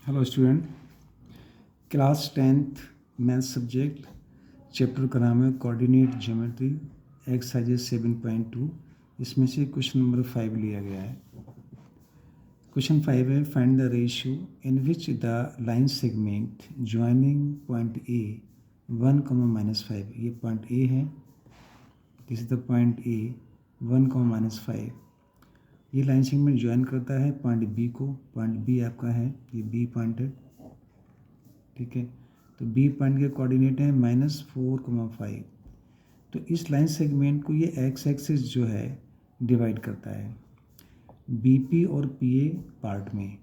Hello student, class 10th math subject chapter का नाम है कोऑर्डिनेट ज्योमेट्री एक्सरसाइज 7.2। इसमें से क्वेश्चन नंबर 5 लिया गया है। क्वेश्चन 5 है find the ratio in which the line segment joining point A 1, -5। ये पॉइंट ए है, this is the point A 1, -5। ये लाइन सेगमेंट ज्वाइन करता है पॉइंट बी को। पॉइंट बी आपका है, ये बी पॉइंट है, ठीक है। तो बी पॉइंट के कोऑर्डिनेट है -4, 5। तो इस लाइन सेगमेंट को ये एक्स एक्सिस जो है डिवाइड करता है बी पी और पी ए पार्ट में।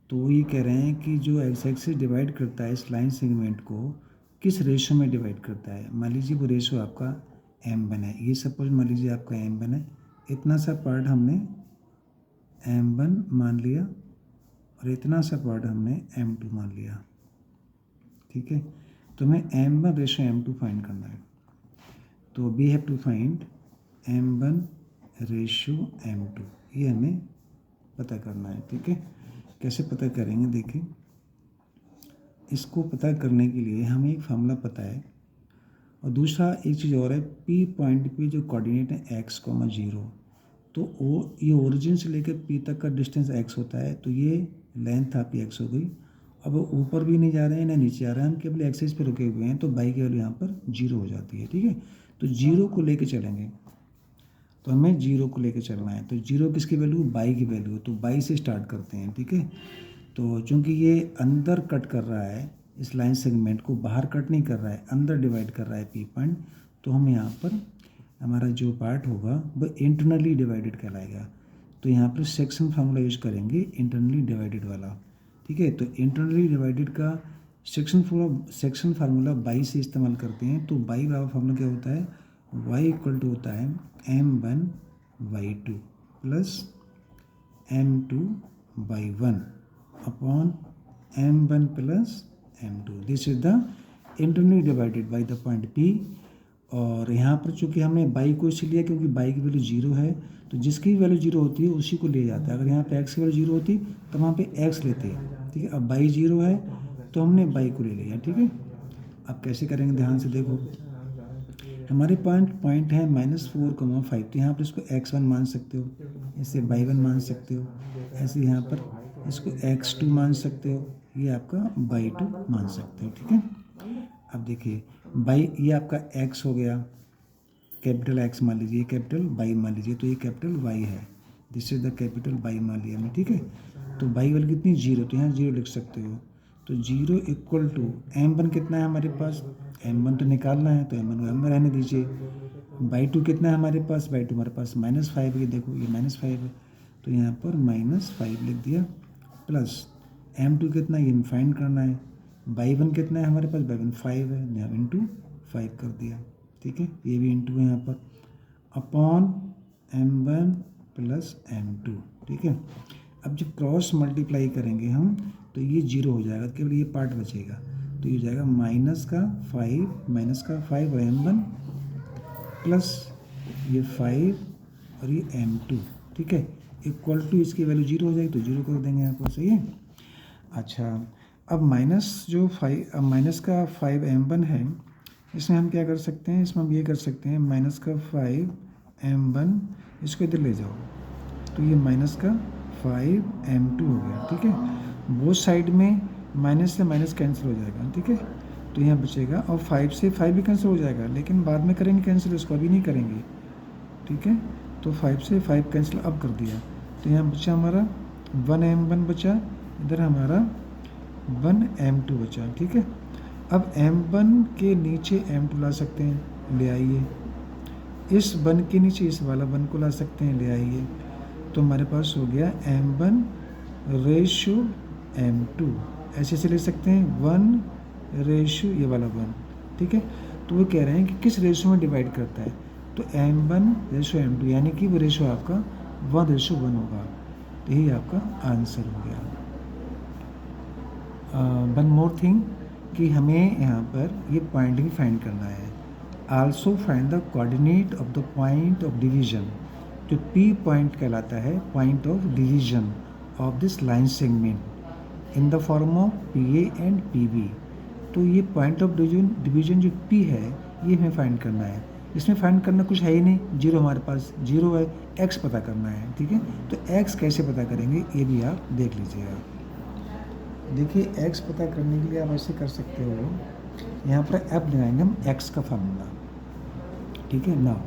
तो ये कह रहे हैं कि जो एक्स एक्सिस डिवाइड करता है इस लाइन सेगमेंट को किस रेशो में डिवाइड करता है। मान लीजिए वो रेशो आपका m1 है, ये सपोज मान लीजिए आपका m1 है, इतना सा पार्ट हमने m1 मान लिया और इतना सा पार्ट हमने m2 मान लिया, ठीक है। तो हमें m1 रेशो m2 फाइंड करना है। तो we have to find m1 ratio m2, ये हमें पता करना है, ठीक है। कैसे पता करेंगे, देखिए। इसको पता करने के लिए हमें एक फार्मूला पता है और दूसरा एक चीज़ और है, पी पॉइंट पे जो कोऑर्डिनेट है x, 0। तो वो ये ओरिजिन से लेकर पी तक का डिस्टेंस x होता है। तो ये लेंथ आपकी x हो गई। अब ऊपर भी नहीं जा रहे हैं ना नीचे आ रहे हैं, हम केवल एक्सिस पे रुके हुए हैं, तो बाई की वैल्यू यहाँ पर 0 हो जाती है, ठीक है। तो 0 को लेके चलेंगे, तो हमें 0 को लेके चलना है। तो 0 किसकी वैल्यू, बाई की वैल्यू, तो बाई से स्टार्ट करते हैं, ठीक है। तो चूँकि ये अंदर कट कर रहा है इस लाइन सेगमेंट को, बाहर कट नहीं कर रहा है, अंदर डिवाइड कर रहा है पी पॉइंट, तो हम यहाँ पर हमारा जो पार्ट होगा वो इंटरनली डिवाइडेड कहलाएगा। तो यहाँ पर सेक्शन फार्मूला यूज करेंगे इंटरनली डिवाइडेड वाला, ठीक है। तो इंटरनली डिवाइडेड का सेक्शन फार्मूला बाई से इस्तेमाल करते हैं। तो बाई वाला फार्मूला क्या होता है, y इक्वल टू होता है m1/2 plus m2/1 upon m1 plus m2। This is the internally divided by the point P। और यहाँ पर चूँकि हमने बाई को इसी लिया क्योंकि बाई की वैल्यू 0 है, तो जिसकी भी वैल्यू 0 होती है उसी को ले जाता है। अगर यहाँ पे x की वैल्यू 0 होती तो वहाँ पे x लेते हैं, ठीक है। अब बाई 0 है तो हमने बाई को ले लिया, ठीक है। अब कैसे करेंगे, ध्यान से देखो। हमारे पॉइंट है -4, 5। तो यहाँ पर इसको x1 मान सकते हो, इसे y1 मान सकते हो, ऐसे यहाँ पर इसको x2 मान सकते हो, ये आपका y2 मान सकते हो, ठीक है। अब देखिए बाई, ये आपका x हो गया, कैपिटल X मान लीजिए, कैपिटल Y मान लीजिए, तो ये कैपिटल Y है, this is the capital Y मान लिया हमने, ठीक है। तो Y वाली कितनी 0, तो यहाँ 0 लिख सकते हो। तो 0 इक्वल टू m1 कितना है हमारे पास, m1 तो निकालना है, तो m1 में रहने दीजिए। y2 कितना है हमारे पास, y2 हमारे पास -5, ये देखो ये -5 है, तो यहाँ पर -5 लिख दिया, प्लस m2 कितना ये फाइंड करना है, y1 कितना है हमारे पास, y1 5 है, यहाँ इंटू 5 कर दिया, ठीक है। ये भी इंटू है यहाँ पर, अपॉन m1 प्लस m2, ठीक है। अब जब क्रॉस मल्टीप्लाई करेंगे हम तो ये 0 हो जाएगा, केवल ये पार्ट बचेगा। तो ये हो जाएगा -5 और m1 प्लस ये 5 और ये m2, ठीक है, इक्वल टू इसकी वैल्यू 0 हो जाएगी, तो 0 कर देंगे यहाँ पर, सही है। अच्छा, अब माइनस का 5 m1 है, इसमें हम क्या कर सकते हैं, इसमें हम ये कर सकते हैं माइनस का 5 m1, इसको इधर ले जाओ, तो ये माइनस का 5 m2 हो गया, ठीक है। वो साइड में माइनस से माइनस कैंसिल हो जाएगा, ठीक है। तो यहाँ बचेगा, और 5 से 5 भी कैंसिल हो जाएगा, लेकिन बाद में करेंगे कैंसिल, इसको अभी नहीं करेंगे, ठीक है। तो 5 से 5 कैंसिल अब कर दिया, तो यहाँ बचा हमारा 1 m1 बचा, इधर हमारा 1 m2 बचा, ठीक है। अब m1 के नीचे m2 ला सकते हैं, ले आइए। इस 1 के नीचे इस वाला 1 को ला सकते हैं, ले आइए। तो हमारे पास हो गया m1 रेशो m2, ऐसे से ले सकते हैं 1 रेशो ये वाला 1, ठीक है। तो वो कह रहे हैं कि किस रेशो में डिवाइड करता है, तो m1 रेशो m2, यानी कि वो रेशो आपका 1:1 होगा। तो यही आपका आंसर हो गया। वन मोर थिंग कि हमें यहाँ पर ये पॉइंट भी फाइंड करना है। Also find the coordinate of the point of division, जो P पॉइंट कहलाता है, point of division of this line segment in the form of P A and P B. तो ये पॉइंट ऑफ डिवीजन जो P है ये हमें find करना है। इसमें फाइंड करना कुछ है ही नहीं, जीरो हमारे पास जीरो है, एक्स पता करना है। ठीक है, तो एक्स कैसे पता करेंगे ये भी आप देख लीजिएगा। देखिए एक्स पता करने के लिए आप ऐसे कर सकते हो, यहाँ पर एफ लगाएंगे हम एक्स का फार्मूला। ठीक है, नाउ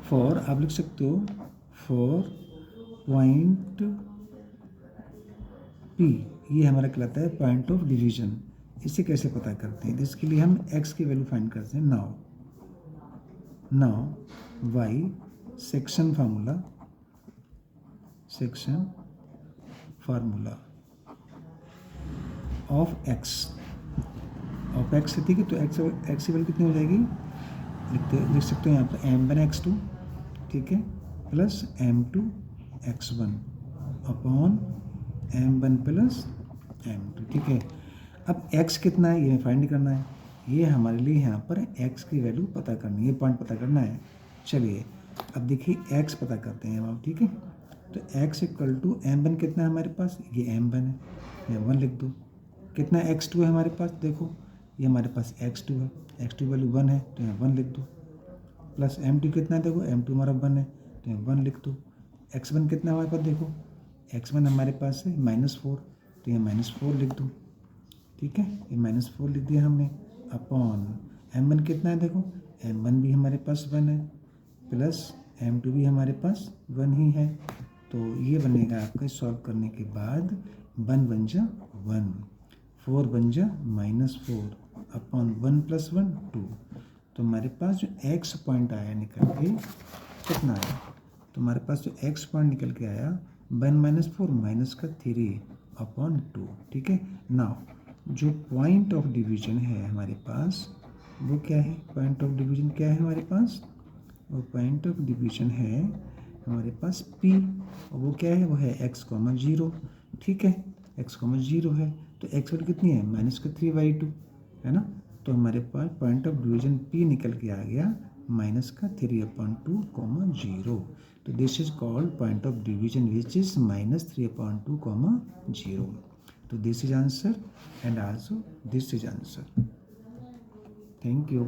फॉर आप लिख सकते हो फॉर पॉइंट पी, ये हमारा कहलाता है पॉइंट ऑफ डिवीजन। इसे कैसे पता करते हैं, इसके लिए हम एक्स की वैल्यू फाइंड करते हैं। Now Y section formula of X है। ठीक है, तो एक्स की वैल्यू कितनी हो जाएगी, लिख सकते हो यहाँ पर m1 x2, ठीक है, plus m2 x1 upon m1 plus m2। ठीक है, अब x कितना है ये फाइंड करना है, ये हमारे लिए यहाँ पर x की वैल्यू पता करनी है, ये पॉइंट पता करना है। चलिए अब देखिए x पता करते हैं हम। ठीक है, तो x इक्वल टू m1 कितना है हमारे पास, ये m1 है, यहाँ 1 लिख दो। कितना x2 है हमारे पास, देखो ये हमारे पास x2 है, x2 वैल्यू 1 है तो यहाँ 1 लिख दो। प्लस m2 कितना है, देखो m2 हमारा 1 है तो यहाँ 1 लिख दो। x1 कितना हमारे पास, देखो x1 हमारे पास है -4 तो यहाँ -4 लिख दो। ठीक है, ये -4 लिख दिया हमने अपॉन m1 कितना है, देखो m1 भी हमारे पास 1 है प्लस m2 भी हमारे पास 1 ही है। तो ये बनेगा आपका सॉल्व करने के बाद 1 बन जा 1, 4 बन जा -4 अपॉन 1 + 1 2। तो हमारे पास जो x पॉइंट आया निकल के कितना आया, तो हमारे पास जो x पॉइंट निकल के आया 1 - 4 -3 अपॉन 2। ठीक है, नाउ जो पॉइंट ऑफ डिवीजन है हमारे पास वो क्या है, पॉइंट ऑफ डिवीजन क्या है हमारे पास, वो पॉइंट ऑफ डिवीजन है हमारे पास P, और वो क्या है, वो है x, 0। ठीक है, x, 0 है तो x वैल्यू कितनी है -3/2 है ना। तो हमारे पास पॉइंट ऑफ डिवीजन P निकल के आ गया -3/2, 0। तो this is called point of division which is -3/2, 0। तो this is answer and also this is answer. Thank you.